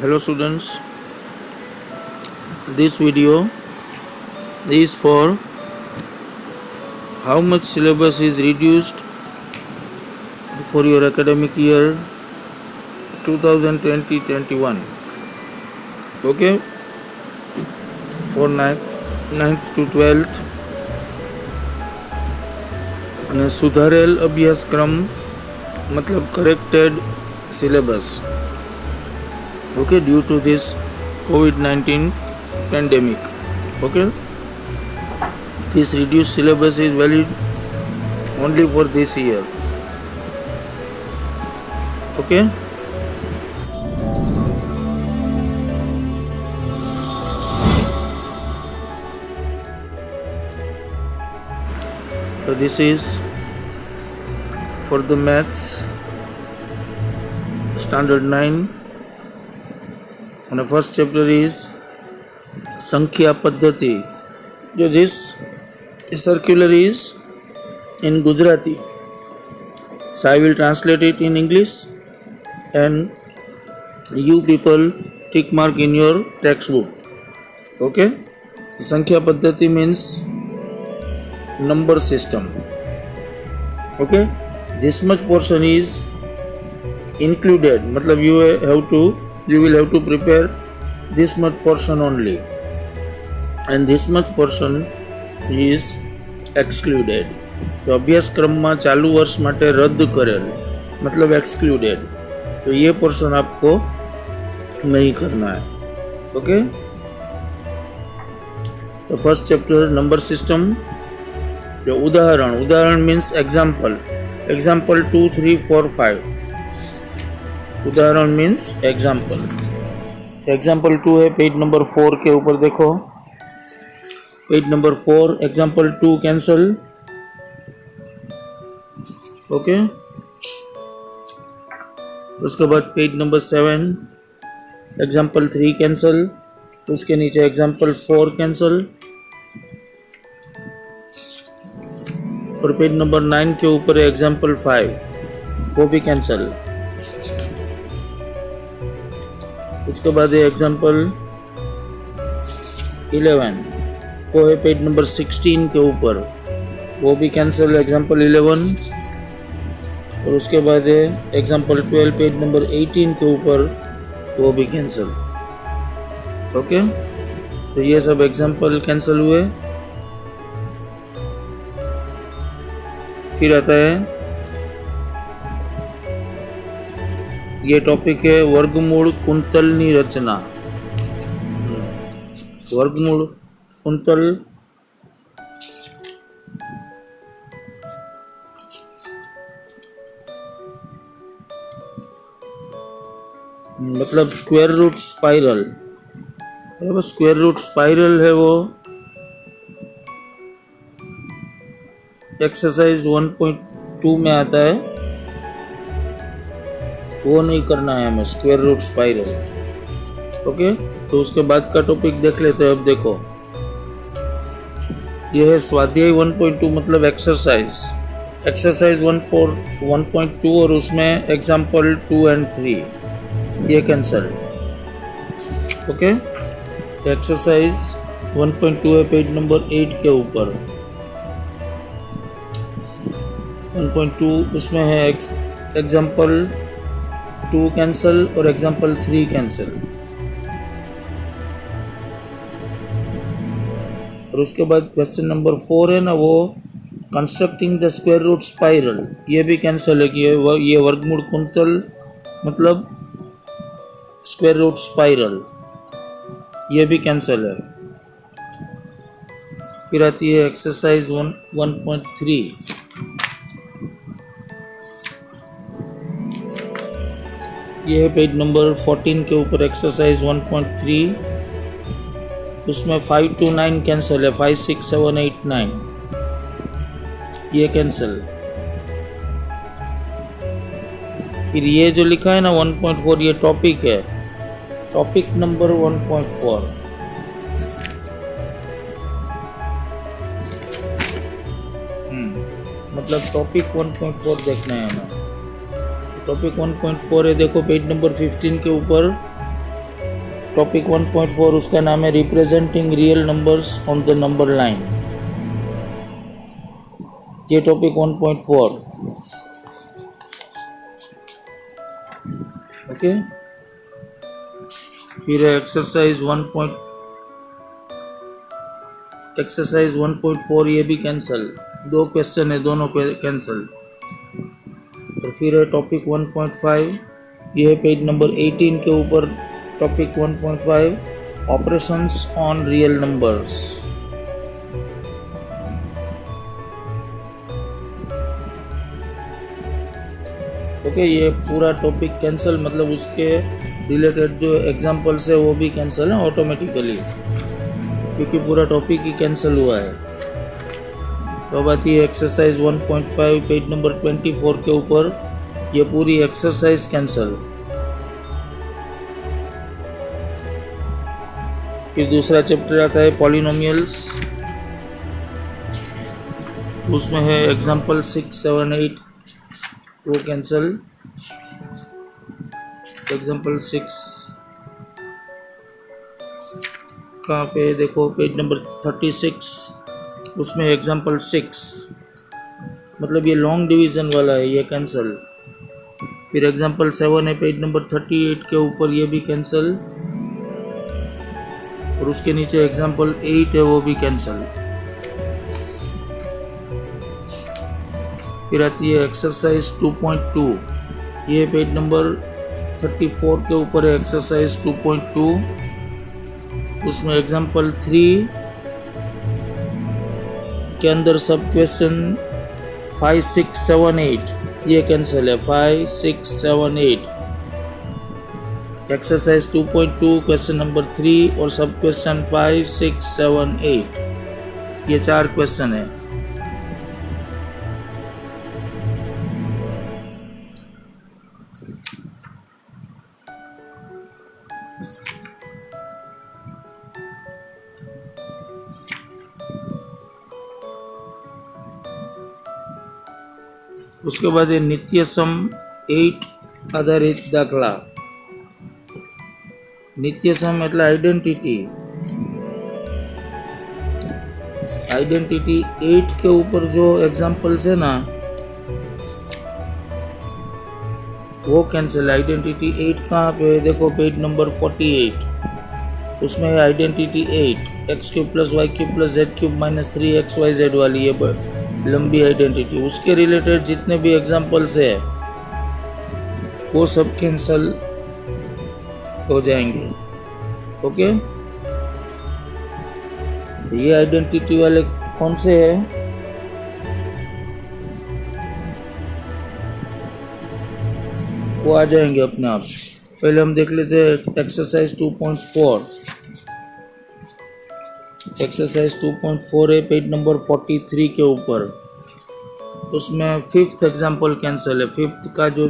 Hello students, this video is for how much syllabus is reduced for your academic year 2020-21. Okay, for 9th to 12th અને સુધારેલ અભ્યાસક્રમ મતલબ corrected syllabus. Okay, due to this COVID-19 pandemic. Okay, this reduced syllabus is valid only for this year. Okay, so this is for the maths standard 9 and the first chapter is Sankhya Paddhati. So this circular is in Gujarati, so I will translate it in English and you people tick mark in your textbook. Okay, Sankhya Paddhati means number system. Okay, this much portion is included, matlab you will have to prepare this much portion only, and this much portion is excluded. तो अभ्यासक्रम में चालू वर्ष माटे रद्द करेल मतलब excluded, तो ये पोर्शन आपको नहीं करना है. ओके, तो फर्स्ट चैप्टर नंबर सिस्टम. जो उदाहरण मीन्स एग्जाम्पल 2, 3, 4, 5. उदाहरण मीन्स एग्जाम्पल 2 है पेज नंबर 4 के ऊपर देखो. Page number 4 example 2 cancel. Okay, उसके बाद पेज नंबर 7 एग्जाम्पल 3 कैंसल. उसके नीचे एग्जाम्पल 4 कैंसल और पेज नंबर 9 के ऊपर एग्जाम्पल 5 वो भी कैंसल. उसके बाद एग्जाम्पल 11 वो है पेज नंबर 16 के ऊपर, वो भी कैंसिल एग्जाम्पल 11. और उसके बाद एग्जाम्पल 12 पेज नंबर 18 के ऊपर, वो भी कैंसिल. ओके, तो ये सब एग्जाम्पल कैंसिल हुए. फिर आता है ये टॉपिक है वर्गमूल कुंतलनी रचना. वर्गमूल कुंतल मतलब square root spiral. Square root spiral है वो एक्सरसाइज 1.2 में आता है, वो नहीं करना है हमें स्क्वायर रूट स्पाइरल. ओके, तो उसके बाद का टॉपिक देख लेते हैं. अब देखो, यह है स्वाध्याय 1.2 मतलब एक्सरसाइज 1.2 और उसमें एग्जाम्पल 2 and 3 ये कैंसल. ओके, एक्सरसाइज 1.2 है पेज नंबर 8 के ऊपर. 1.2 उसमें है एग्जाम्पल 2 कैंसल और एग्जाम्पल 3 कैंसल. और उसके बाद क्वेश्चन नंबर 4 है ना, वो constructing the square root spiral, ये भी कैंसल है कि ये वर्गमूल कुंतल मतलब स्क्वायर रूट स्पाइरल, ये भी कैंसल है. फिर आती है एक्सरसाइज 1.3. ये है पेज नंबर 14 के ऊपर एक्सरसाइज 1.3. उसमें 5 to 9 कैंसिल है, 5, 6, 7, 8, 9 ये कैंसिल. फिर ये जो लिखा है ना 1.4 ये टॉपिक है, टॉपिक नंबर 1.4. मतलब टॉपिक 1.4 देखना है हमें. टॉपिक 1.4 है, देखो पेज नंबर 15 के ऊपर टॉपिक 1.4 उसका नाम है representing real numbers on the number line. ये टॉपिक 1.4 ओके। फिर एक्सरसाइज 1.4 ये भी कैंसल, 2 क्वेश्चन है दोनों कैंसल। और फिर है टॉपिक 1.5, ये है पेज नंबर 18 के ऊपर topic 1.5 operations on real numbers. Okay, ये पूरा टॉपिक कैंसल, मतलब उसके रिलेटेड जो एग्जांपल्स है वो भी कैंसल है ऑटोमेटिकली, क्योंकि पूरा टॉपिक ही कैंसिल हुआ है। तो अब आती है एक्सरसाइज 1.5 पेज नंबर 24 के ऊपर, ये पूरी एक्सरसाइज कैंसिल। फिर दूसरा चैप्टर आता है पॉलिनोमियल्स, उसमें है एग्जांपल 6, 7, 8 वो कैंसिल। एग्जांपल 6 कहाँ पे देखो, पेज नंबर 36, उसमें एग्जांपल 6 मतलब ये लॉन्ग डिवीज़न वाला है, ये कैंसिल। फिर एग्जांपल 7 है पेज नंबर 38 के ऊपर, ये भी कैंसिल। और उसके नीचे एग्जांपल 8 है, वो भी कैंसिल। फिर आती है एक्सरसाइज 2.2, ये पेज नंबर 34 के ऊपर है एक्सरसाइज 2.2, उसमें एग्जांपल 3 के अंदर सब क्वेश्चन 5, 6, 7, 8 ये कैंसिल है। 5, 6, 7, 8 एक्सरसाइज 2.2 क्वेश्चन नंबर 3 और सब क्वेश्चन 5, 6, 7, 8 ये 4 क्वेश्चन है। उसके बाद है नित्य सम 8 आधारित दाखला। नित्य सम એટલે आइडेंटिटी 8 के ऊपर जो एग्जांपल्स है ना वो कैंसिल। आइडेंटिटी 8 कहाँ पे है देखो, पेज नंबर 48, उसमें है identity 8 x³ + y³ + z³ - 3xyz वाली ये लंबी आइडेंटिटी, उसके रिलेटेड जितने भी एग्जांपल्स है वो सब कैंसिल हो जाएंगे। ओके, तो ये आइडेंटिटी वाले कौन से हैं? वो आ जाएंगे अपने आप। पहले हम देख लेते हैं एक्सरसाइज 2.4। एक्सरसाइज 2.4 है पेज नंबर 43 के ऊपर, उसमें 5th एग्जांपल कैंसिल है। 5th का जो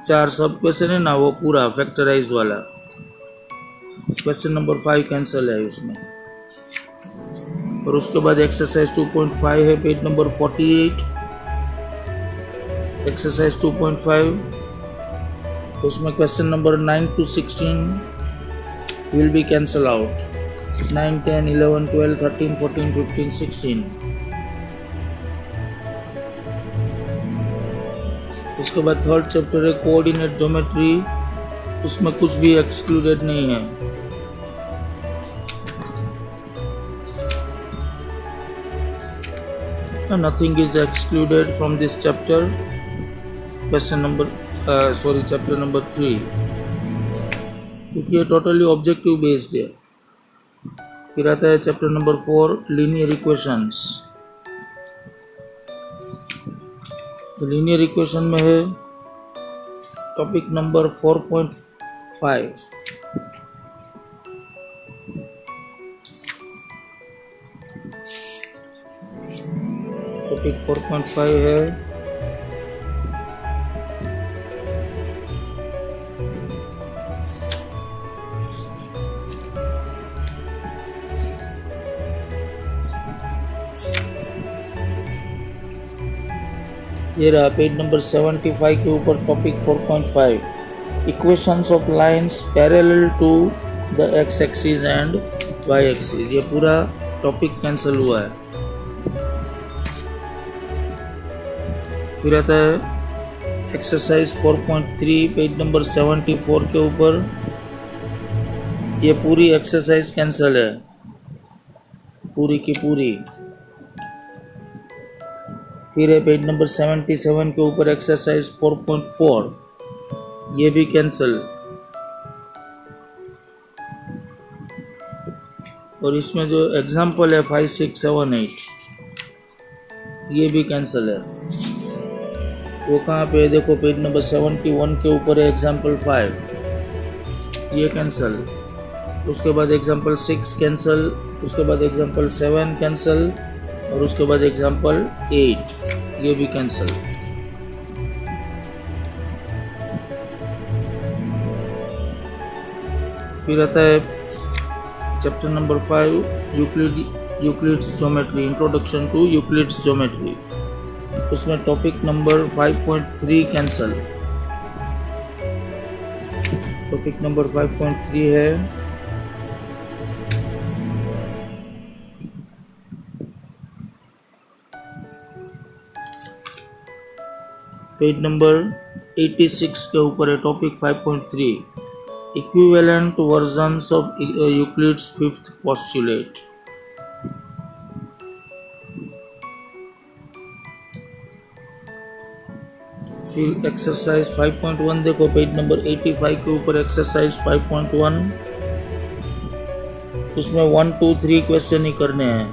4 सब क्वेश्चन है ना वो पूरा फैक्टराइज वाला, क्वेश्चन नंबर 5 कैंसिल है उसमें। और उसके बाद एक्सरसाइज 2.5 है पेज नंबर 48। एक्सरसाइज 2.5 उसमें question number 9 to 16 will be cancel out. 9, 10, 11, 12, 13, 14, 15, 16। उसके बाद 3rd चैप्टर है कोऑर्डिनेट ज्योमेट्री, उसमें कुछ भी एक्सक्लूडेड नहीं है। Nothing is excluded from this chapter. Chapter number 3, क्योंकि ये टोटली ऑब्जेक्टिव बेस्ड है। फिर आता है चैप्टर नंबर 4 लीनियर इक्वेशंस। तो लीनियर इक्वेशन में है टॉपिक नंबर 4.5। टॉपिक 4.5 है ये रहा पेज नंबर 75 के ऊपर topic 4.5 equations of lines parallel to the X axis and Y axis. ये पूरा टॉपिक कैंसिल हुआ है। फिर आता है एक्सरसाइज 4.3 पेज नंबर 74 के ऊपर। ये पूरी एक्सरसाइज कैंसिल है, पूरी की पूरी। फिर है पेज नंबर 77 के ऊपर एक्सरसाइज 4.4, ये भी कैंसिल। और इसमें जो एग्जाम्पल है 5, 6, 7, 8, ये भी कैंसिल है। वो कहाँ पे है? देखो पेज नंबर 71 के ऊपर है एग्जाम्पल 5, ये कैंसिल। उसके बाद एग्जाम्पल 6 कैंसिल, उसके बाद एग्जाम्पल 7 कैंसिल, और उसके बाद एग्जाम्पल 8, ये भी कैंसिल। फिर आता है chapter number 5 Euclid's geometry, introduction to Euclid's geometry. उसमें topic number 5.3 cancel. Topic number 5.3 है पेज नंबर 86 के ऊपर है topic 5.3, equivalent versions of Euclid's fifth postulate. फिर एक्सरसाइज 5.1 देखो पेज नंबर 85 के ऊपर एक्सरसाइज 5.1। उसमें 1, 2, 3 क्वेश्चन ही करने हैं,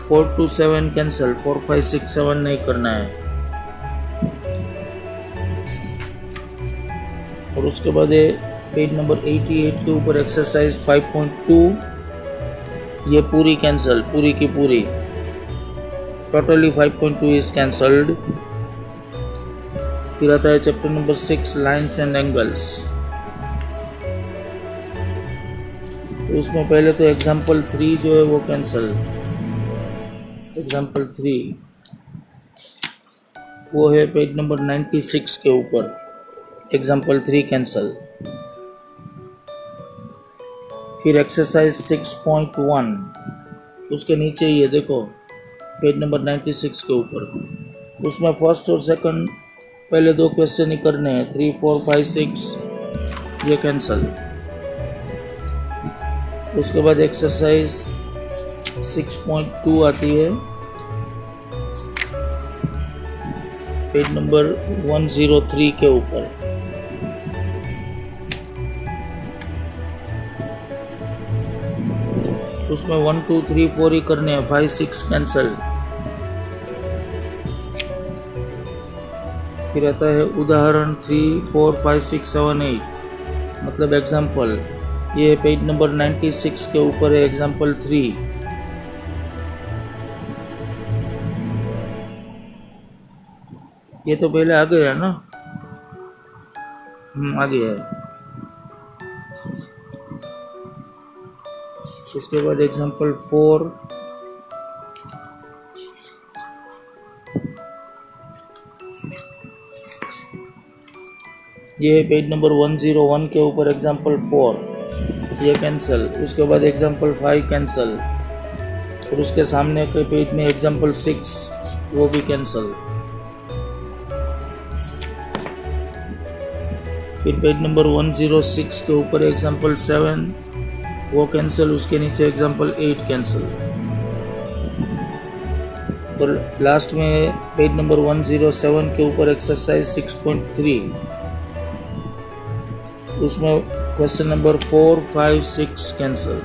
4 to 7 कैंसिल, 4, 5, 6, 7 नहीं करना है। और उसके बाद है पेज नंबर 88 के ऊपर एक्सरसाइज 5.2, ये पूरी कैंसिल, पूरी की पूरी। Totally 5.2 is cancelled. फिर आता है chapter number 6 lines and angles. तो उसमें पहले तो एग्जाम्पल 3 जो है वो कैंसिल। एग्जाम्पल 3 वो है पेज नंबर 96 के ऊपर, एग्जाम्पल 3 कैंसिल। फिर एक्सरसाइज 6.1 उसके नीचे ये देखो पेज नंबर 96 के ऊपर, उसमें फर्स्ट और सेकंड पहले 2 क्वेश्चन ही करने हैं, 3, 4, 5, 6 ये कैंसिल। उसके बाद एक्सरसाइज 6.2 आती है पेज नंबर 103 के ऊपर। उसमें 1, 2, 3, 4 ही करने हैं, 5, 6 कैंसिल। फिर आता है उदाहरण 3, 4, 5, 6, 7, 8 मतलब एग्जाम्पल। ये पेज नंबर 96 के ऊपर है एग्जाम्पल 3। ये तो पहले आ गया है ना, आ गया है। उसके बाद एग्जाम्पल 4, ये है पेज नंबर 101 के ऊपर एग्जाम्पल 4, ये कैंसिल। उसके बाद एग्जाम्पल 5 कैंसिल, और उसके सामने के पेज में एग्जाम्पल 6 वो भी कैंसिल। फिर पेज नंबर 106 के ऊपर एग्जाम्पल 7 वो कैंसिल, उसके नीचे एग्जाम्पल 8 कैंसिल। और लास्ट में पेज नंबर 107 के ऊपर एक्सरसाइज 6.3, उसमें क्वेश्चन नंबर 4, 5, 6 कैंसिल।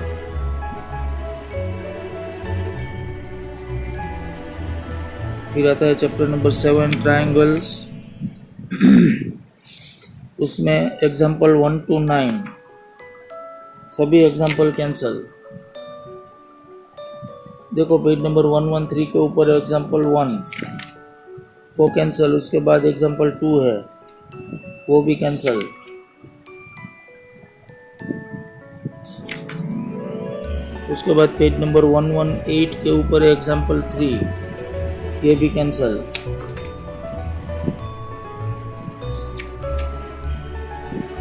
फिर आता है चैप्टर नंबर 7 ट्रायंगल्स। उसमें एग्जाम्पल 1 to 9 सभी एग्जाम्पल कैंसिल। देखो पेज नंबर 113 के ऊपर एग्जाम्पल 1 वो कैंसिल, उसके बाद एग्जाम्पल 2 है वो भी कैंसिल। उसके बाद पेज नंबर 118 के ऊपर एग्जाम्पल 3 ये भी कैंसिल।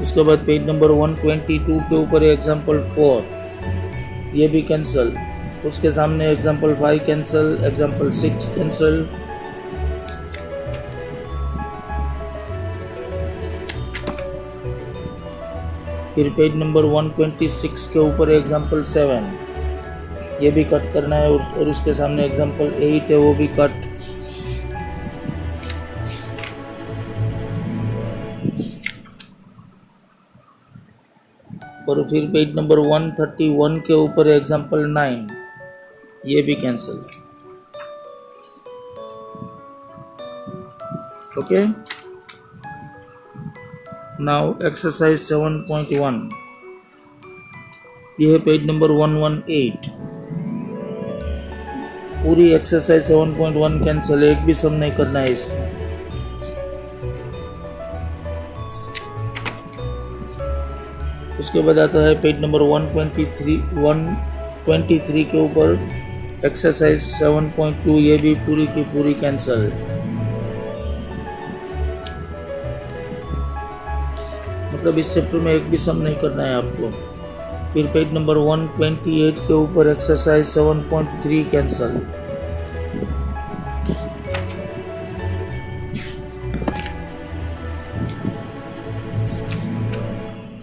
उसके बाद पेज नंबर 122 के ऊपर एग्जाम्पल 4, ये भी कैंसल। उसके सामने एग्जाम्पल 5 कैंसल, एग्जाम्पल 6 कैंसल। फिर पेज नंबर 126 के ऊपर एग्जाम्पल 7, ये भी कट करना है, और उसके सामने एग्जाम्पल 8 है, वो भी कट। और फिर पेज नंबर 131 के ऊपर एग्जाम्पल 9, ये भी कैंसिल। ओके, नाउ एक्सरसाइज 7.1, ये है पेज नंबर 118। पूरी एक्सरसाइज 7.1 कैंसिल, एक भी सम नहीं करना है इसमें। उसके बाद आता है पेज नंबर 123 के ऊपर एक्सरसाइज 7.2, ये भी पूरी की पूरी कैंसल। मतलब इस चैप्टर में एक भी सम नहीं करना है आपको। फिर पेज नंबर 128 के ऊपर एक्सरसाइज 7.3 कैंसल।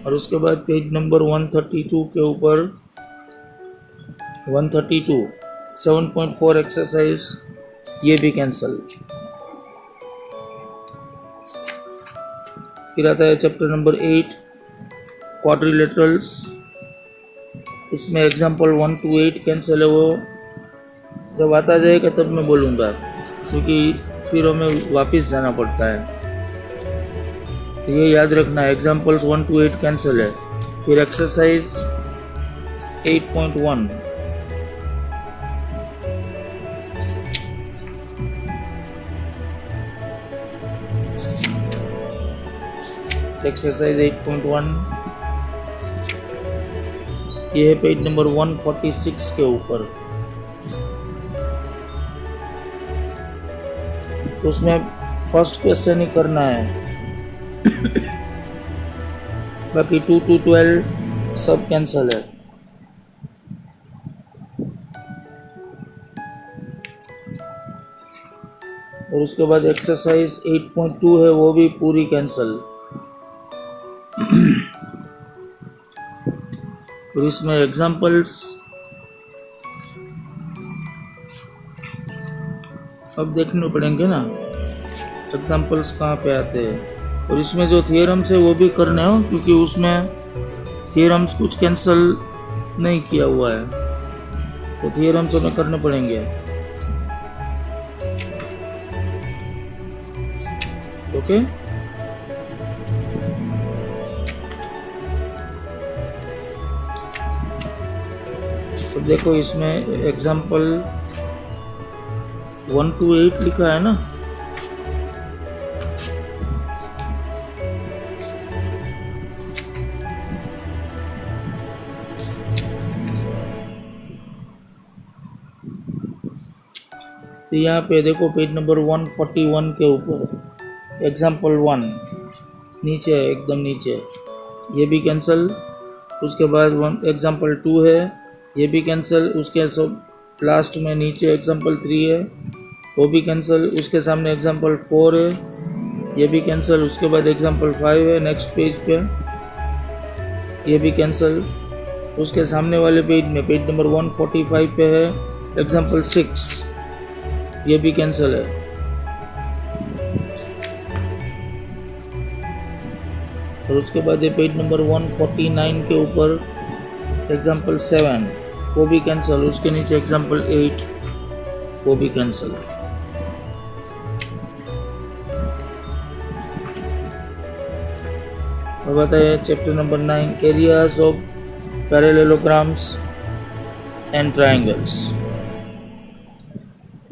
और उसके बाद पेज नंबर 132 के ऊपर 7.4 एक्सरसाइज, ये भी कैंसल। फिर आता है चैप्टर नंबर 8 क्वाड्रिलेटरल्स, उसमें एग्जाम्पल 1 to 8 कैंसल है। वो जब आता जाएगा तब मैं बोलूँगा, क्योंकि फिर हमें वापस जाना पड़ता है। ये याद रखना, एग्जाम्पल्स 1 to 8 कैंसिल है। फिर एक्सरसाइज 8.1, एक्सरसाइज 8.1, ये है पेज नंबर 146 के ऊपर। उसमें फर्स्ट क्वेश्चन ही करना है, बाकी 2 to 12 सब कैंसल है। और उसके बाद एक्सरसाइज 8.2 है, वो भी पूरी कैंसल। और इसमें एग्जाम्पल्स अब देखने पड़ेंगे ना, एग्जाम्पल्स कहाँ पे आते हैं। और इसमें जो थियरम्स है वो भी करने हो, क्योंकि उसमें थियरम्स कुछ कैंसिल नहीं किया हुआ है, तो थियरम्स हमें करने पड़ेंगे। ओके, तो देखो इसमें एग्जाम्पल 1 to 8 लिखा है ना, तो यहाँ पे देखो पेज नंबर 141 के ऊपर एग्जाम्पल 1 नीचे है, एकदम नीचे, ये भी कैंसिल। उसके बाद एग्जाम्पल 2 है, ये भी कैंसिल। उसके सब लास्ट में नीचे एग्जाम्पल 3 है, वो भी कैंसिल। उसके सामने एग्जाम्पल 4 है, ये भी कैंसिल। उसके बाद एग्जाम्पल 5 है नेक्स्ट पेज पे, ये भी कैंसिल। उसके सामने वाले पेज में पेज नंबर 145 पे है एग्जाम्पल 6, ये भी कैंसिल है। और उसके बाद ये पेज नंबर 149 के ऊपर एग्जाम्पल 7, वो भी कैंसिल। उसके नीचे एग्जाम्पल 8, वो भी कैंसिल। और बताइए chapter number 9 areas of parallelograms and triangles,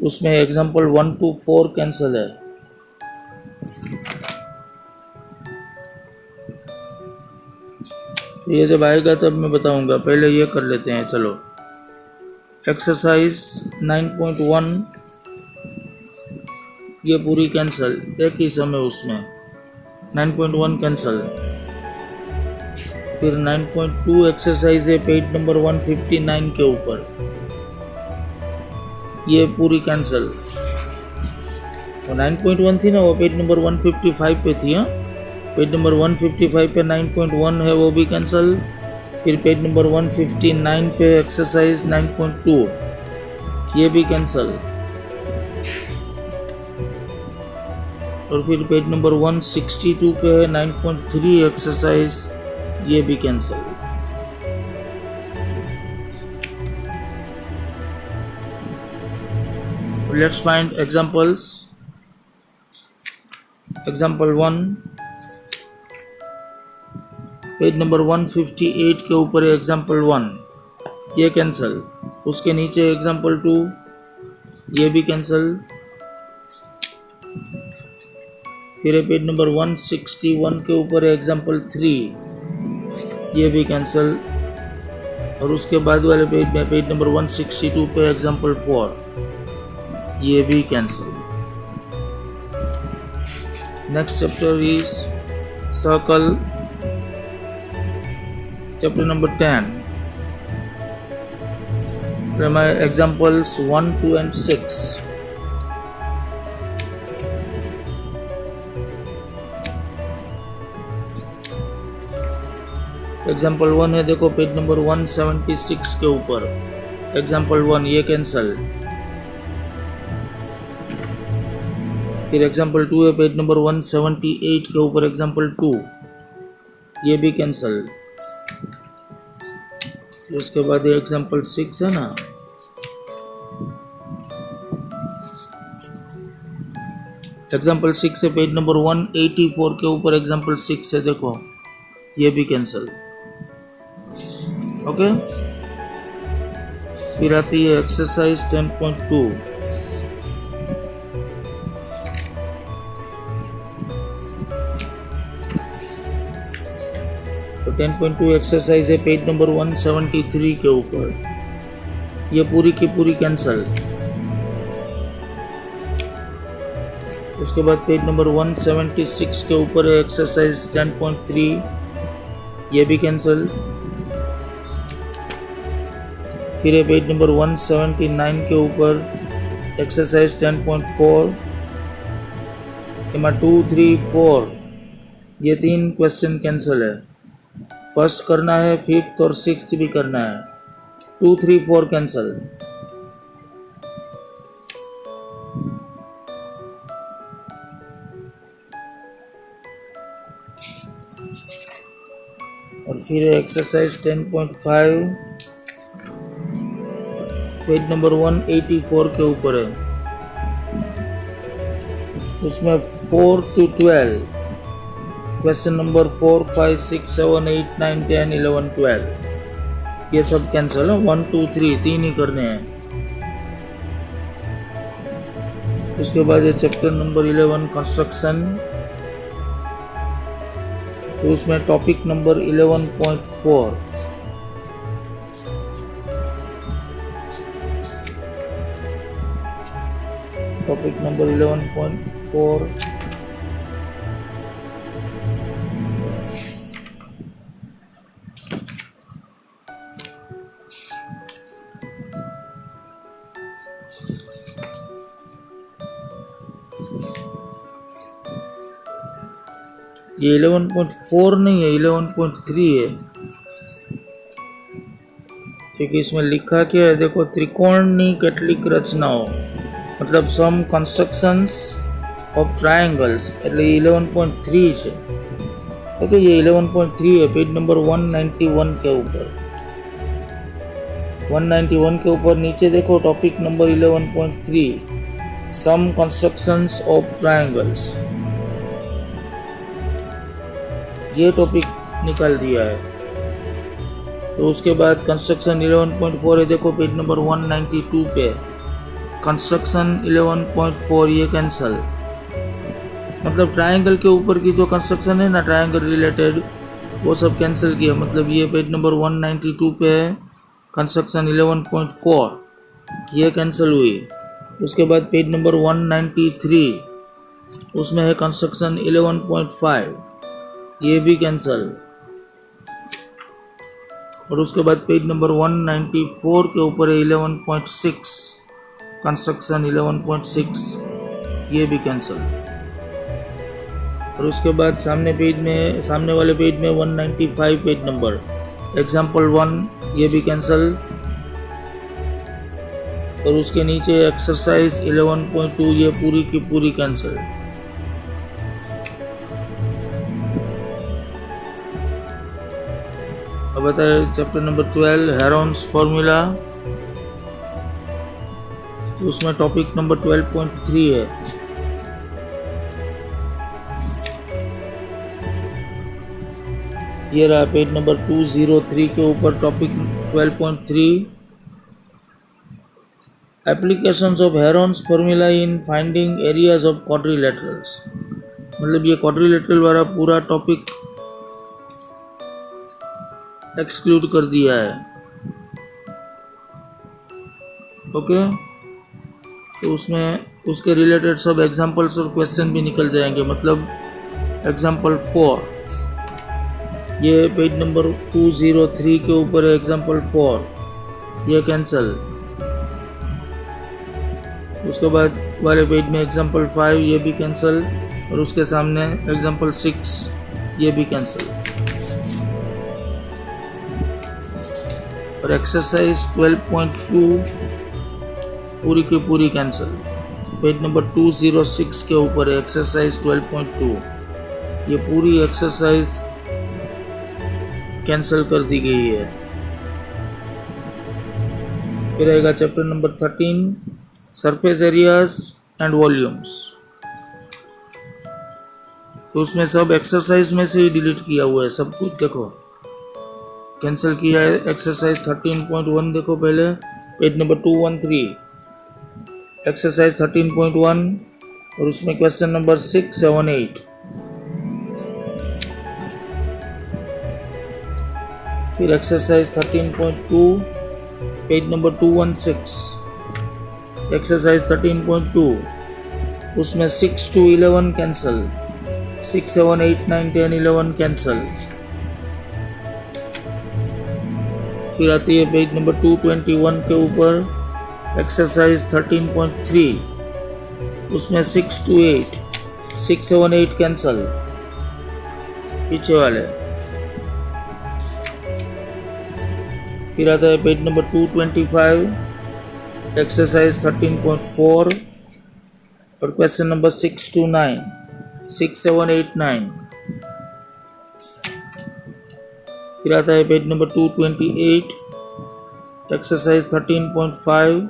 उसमें एग्जाम्पल 1 to 4 कैंसिल है। तो ये जब आएगा तब मैं बताऊंगा, पहले ये कर लेते हैं। चलो एक्सरसाइज 9.1, ये पूरी कैंसिल, एक ही समय उसमें 9.1 कैंसिल। फिर 9.2 एक्सरसाइज है पेज नंबर 159 के ऊपर, ये पूरी कैंसल। तो 9.1 थी ना, वो पेज नंबर 155 पे थी। हाँ, पेज नंबर 155 पे 9.1 है, वो भी कैंसल। फिर पेज नंबर 159 पे एक्सरसाइज 9.2, ये भी कैंसल। और फिर पेज नंबर 162 पे है 9.3 एक्सरसाइज, ये भी cancel. Let's find examples. Example 1, page number 158 के ऊपर है एग्जांपल 1, ये कैंसल। उसके नीचे एग्जांपल 2, ये भी कैंसल। फिर पेज नंबर 161 के ऊपर है एग्जांपल 3, ये भी कैंसल। और उसके बाद वाले पेज में पेज नंबर 162 पे एग्जांपल 4, ये भी cancel. Next chapter is circle, chapter number 10, examples 1, 2 and 6। Example 1 है, देखो पेज नंबर 176 के ऊपर एग्जाम्पल 1, ये कैंसल। फिर एग्जाम्पल 2 है पेज नंबर 178 के ऊपर एग्जाम्पल 2, ये भी कैंसल। उसके बाद ये एग्जाम्पल 6 है ना, एग्जाम्पल 6 है पेज नंबर 184 के ऊपर एग्जाम्पल 6 है, देखो ये भी कैंसल। ओके, फिर आती है एक्सरसाइज 10.2। तो 10.2 एक्सरसाइज है पेज नंबर 173 के ऊपर, ये पूरी की पूरी कैंसल। उसके बाद पेज नंबर 176 के ऊपर है एक्सरसाइज 10.3, ये भी कैंसल। फिर है पेज नंबर 179 के ऊपर एक्सरसाइज 10.4, इनमें 2, 3, 4 ये 3 क्वेश्चन कैंसल है। फर्स्ट करना है, फिफ्थ और सिक्स्थ भी करना है, 2, 3, 4 कैंसल। और फिर एक्सरसाइज 10.5 पेज नंबर 184 के ऊपर है, उसमें 4 to 12 क्वेश्चन नंबर 4, 5, 6, 7, 8, 9, 10, 11, 12 ये सब कैंसल है। 1, 2, 3 3 ही करने हैं। उसके बाद ये चैप्टर नंबर 11 कंस्ट्रक्शन, तो उसमें टॉपिक नंबर 11.4 टॉपिक नंबर 11.4 ये 11.4 नहीं है, 11.3 है, क्योंकि इसमें लिखा क्या है देखो, त्रिकोणनी કેટલીક रचनाओं, मतलब सम कंस्ट्रक्शंस ऑफ ट्रायंगल्स, એટલે 11.3 છે। ओके, ये 11.3 है पेज नंबर 191 के ऊपर। 191 के ऊपर नीचे देखो topic number 11.3 some constructions of triangles, ये टॉपिक निकाल दिया है। तो उसके बाद कंस्ट्रक्शन 11.4 है, देखो पेज नंबर 192 पे कंस्ट्रक्शन 11.4 ये कैंसल, मतलब ट्रायंगल के ऊपर की जो कंस्ट्रक्शन है ना ट्रायंगल रिलेटेड, वो सब कैंसिल किया। मतलब ये पेज नंबर 192 पे है कंस्ट्रक्शन 11.4 ये कैंसिल हुई। उसके बाद पेज नंबर 193 उसमें है कंस्ट्रक्शन 11.5 ये भी कैंसल। और उसके बाद पेज नंबर 194 के ऊपर है 11.6 कंस्ट्रक्शन 11.6, ये भी कैंसिल। और उसके बाद सामने वाले पेज में 195 पेज नंबर एग्जाम्पल 1, ये भी कैंसिल। और उसके नीचे एक्सरसाइज 11.2, ये पूरी की पूरी कैंसिल। अब बताए चैप्टर नंबर 12 हेरोन्स फॉर्मूला, उसमें टॉपिक नंबर 12.3 है। ये रहा पेज नंबर 203 के ऊपर topic 12.3 applications of Heron's formula in finding areas of quadrilaterals. मतलब ये क्वाड्रिलेटरल वाला पूरा टॉपिक एक्सक्लूड कर दिया है। ओके, तो उसमें उसके रिलेटेड सब एग्जांपल्स और क्वेश्चन भी निकल जाएंगे। मतलब एग्जांपल 4, ये पेज नंबर 203 के ऊपर है एग्जांपल 4, ये कैंसिल। उसके बाद वाले पेज में एग्जांपल 5, ये भी कैंसिल। और उसके सामने एग्जांपल 6, ये भी कैंसिल। और एक्सरसाइज 12.2 पूरी की पूरी कैंसिल। पेज नंबर 206 के ऊपर है एक्सरसाइज 12.2, ये पूरी एक्सरसाइज कैंसिल कर दी गई है। फिर आएगा chapter number 13 surface areas and volumes. तो उसमें सब एक्सरसाइज में से ही डिलीट किया हुआ है सब कुछ, देखो कैंसिल किया है। एक्सरसाइज 13.1 देखो पहले, पेज नंबर 213 एक्सरसाइज 13.1 और उसमें क्वेश्चन नंबर 6, 7, 8। फिर एक्सरसाइज 13.2 पेज नंबर 216 एक्सरसाइज 13.2 उसमें 6 to 11 कैंसिल, 6, 7, 8, 9, 10, 11 कैंसिल। फिर आती है पेज नंबर 221 के ऊपर एक्सरसाइज 13.3, उसमें 6 to 8, 6, 7, 8 कैंसिल पीछे वाले। फिर आता है पेज नंबर 225 एक्सरसाइज 13.4 और क्वेश्चन नंबर 6 to 9, 6, 7, 8, 9। फिर आता है पेज नंबर 228 एक्सरसाइज 13.5,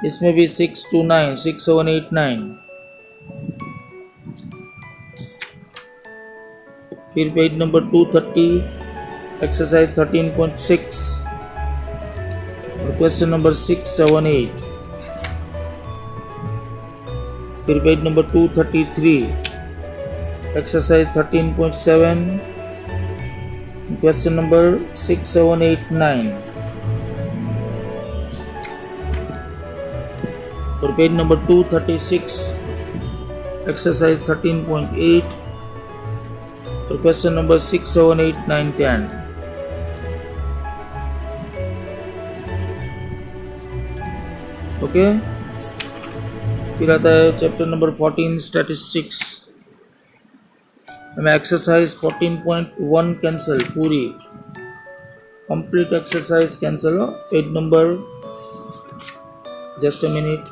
इसमें भी 6 to 9, 6, 7, 8, 9। फिर पेज नंबर 230 एक्सरसाइज 13.6 और क्वेश्चन नंबर 6, 7, 8। फिर page number 233 exercise 13.7 question number 6, 7, 8, 9। और पेज नंबर 236 एक्सरसाइज 13.8 और क्वेश्चन नंबर 6, 7, 8, 9, 10। ओके, फिर आता है चैप्टर नंबर 14 स्टैटिस्टिक्स में एक्सरसाइज 14.1 कैंसिल, पूरी complete exercise cancel. Page number just a minute,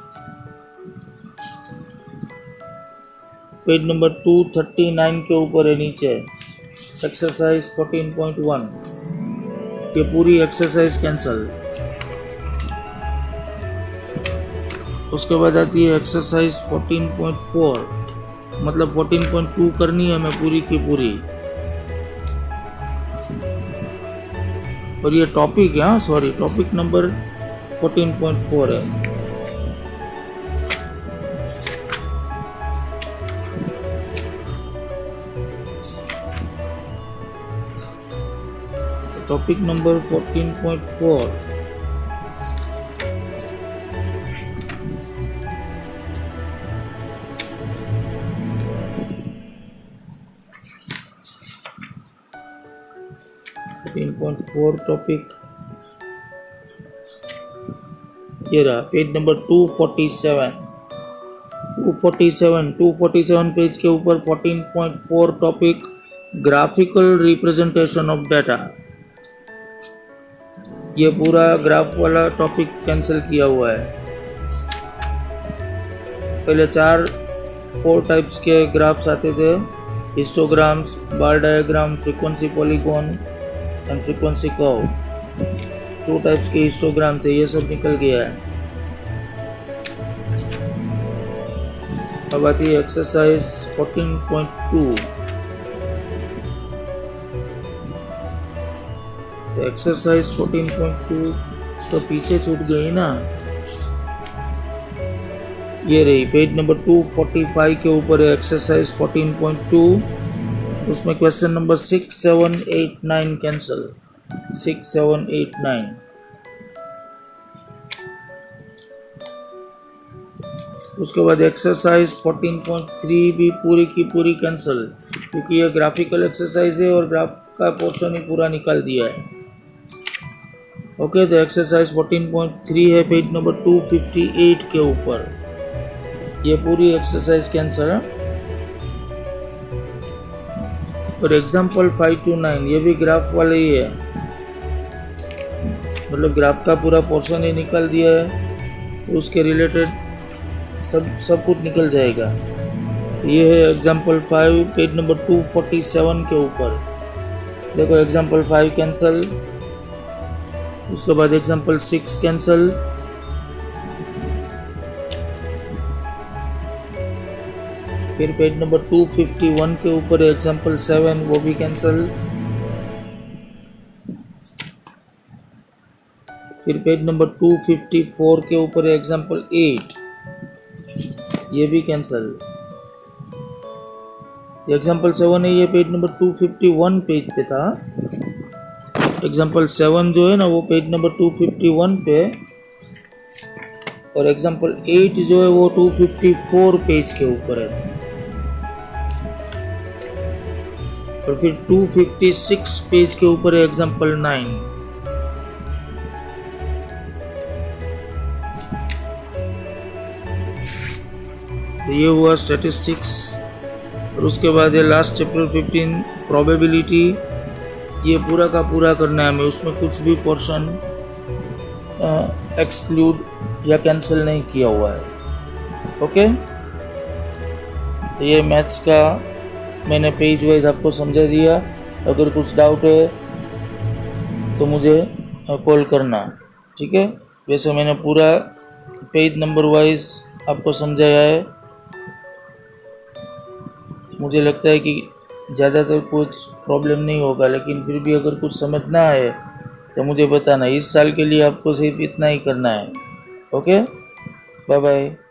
page number 239 के ऊपर है नीचे एक्सरसाइज 14.1, ये पूरी एक्सरसाइज कैंसिल। उसके बाद आती है एक्सरसाइज 14.4, मतलब 14.2 करनी है हमें पूरी की पूरी। और ये टॉपिक है, सॉरी टॉपिक नंबर 14.4 है। टॉपिक नंबर 14.4 14.4 14.4 टॉपिक ये रहा पेज नंबर 247 पेज के ऊपर 14.4 topic graphical representation of data. ये पूरा ग्राफ वाला टॉपिक कैंसिल किया हुआ है। पहले 4 टाइप्स के ग्राफ्स आते थे, histograms, bar diagram, frequency polygon and frequency curve. 2 types के हिस्टोग्राम थे, ये सब निकल गया है। अब आती है एक्सरसाइज 14.2। एक्सरसाइज 14.2 तो पीछे छूट गई ना, ये रही पेज नंबर 245 के ऊपर है एक्सरसाइज 14.2। उसमें क्वेश्चन नंबर 6, 7, 8, 9 कैंसिल। 6, 7, 8, 9। उसके बाद एक्सरसाइज 14.3 भी पूरी की पूरी कैंसिल, क्योंकि ये ग्राफिकल एक्सरसाइज है और ग्राफ का पोर्शन ही पूरा निकाल दिया है। ओके, तो एक्सरसाइज 14.3 है पेज नंबर 258 के ऊपर। ये पूरी एक्सरसाइज कैंसिल है। और एग्जाम्पल 5 to 9 ये भी ग्राफ वाले ही है, मतलब ग्राफ का पूरा पोर्शन ही निकाल दिया है, उसके रिलेटेड सब कुछ निकल जाएगा। ये है एग्जाम्पल 5 पेज नंबर 247 के ऊपर। देखो एग्जाम्पल 5 कैंसिल, उसके बाद एग्जाम्पल 6 कैंसिल, फिर पेज नंबर 251 के ऊपर एग्जाम्पल 7, वो भी कैंसिल। फिर पेज नंबर 254 के ऊपर एग्जाम्पल 8, ये भी कैंसिल। एग्जाम्पल 7 है, ये पेज नंबर 251 पेज पे था। एग्जाम्पल 7 जो है ना वो पेज नंबर 251 पे, और एग्जाम्पल 8 जो है वो 254 पेज के ऊपर है। और फिर 256 पेज के ऊपर है एग्जाम्पल 9। तो ये हुआ स्टैटिस्टिक्स। और उसके बाद ये लास्ट चैप्टर 15 प्रोबेबिलिटी, ये पूरा का पूरा करना है हमें, उसमें कुछ भी पोर्शन एक्सक्लूड या कैंसिल नहीं किया हुआ है। ओके, तो ये मैथ्स का मैंने पेज वाइज आपको समझा दिया। अगर कुछ डाउट है तो मुझे कॉल करना, ठीक है। वैसे मैंने पूरा पेज नंबर वाइज आपको समझाया है। मुझे लगता है कि ज़्यादातर कुछ प्रॉब्लम नहीं होगा, लेकिन फिर भी अगर कुछ समझ ना आए तो मुझे बताना। इस साल के लिए आपको सिर्फ इतना ही करना है। Okay, bye bye.